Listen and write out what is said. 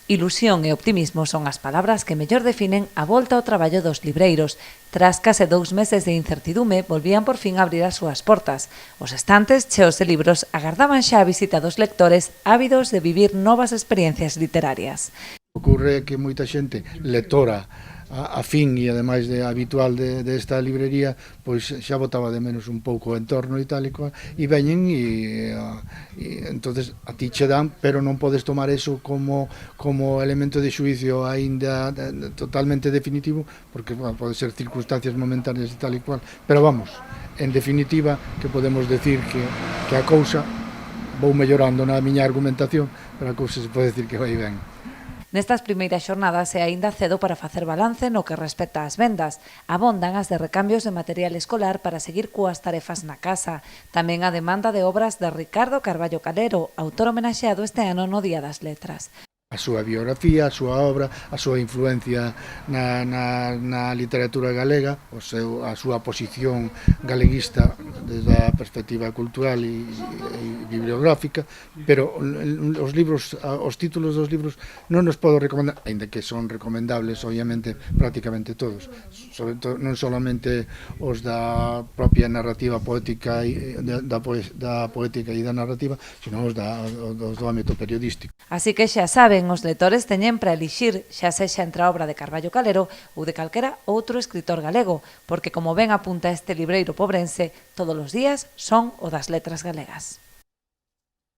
Ilusión e optimismo son as palabras que mellor definen a volta ao traballo dos libreiros. Tras case 2 meses de incertidume, volvían por fin a abrir as súas portas. Os estantes cheos de libros agardaban xa a visita dos lectores ávidos de vivir novas experiencias literarias. Ocorre que moita xente lectora afín e ademais de habitual desta librería, pois xa botaba de menos un pouco o entorno e tal e cual, e veñen e entonces a ti che dan, pero non podes tomar eso como elemento de xuicio aínda totalmente definitivo, porque bueno, pode ser circunstancias momentáneas e tal e cual, pero vamos, en definitiva que podemos decir que a cousa vou mellorando na miña argumentación, pero a cousa se pode decir que vai ben. Nestas primeiras xornadas é aínda cedo para facer balance no que respecta ás vendas. Abondan as de recambios de material escolar para seguir coas tarefas na casa. Tamén a demanda de obras de Ricardo Carballo Calero, autor homenaxeado este ano no Día das Letras. A súa biografía, a súa obra, a súa influencia na literatura galega, a súa posición galeguista desde a perspectiva cultural e bibliográfica, pero os títulos dos libros non nos podo recomendar, ainda que son recomendables, obviamente, prácticamente todos, sobre todo, non solamente os da propia narrativa poética da poética e da narrativa, sino os do ámbito periodístico. Así que xa saben, os lectores teñen para elixir, xa sexa entre a obra de Carballo Calero ou de calquera outro escritor galego, porque como ben apunta este libreiro pobrense, todos os días son o das letras galegas.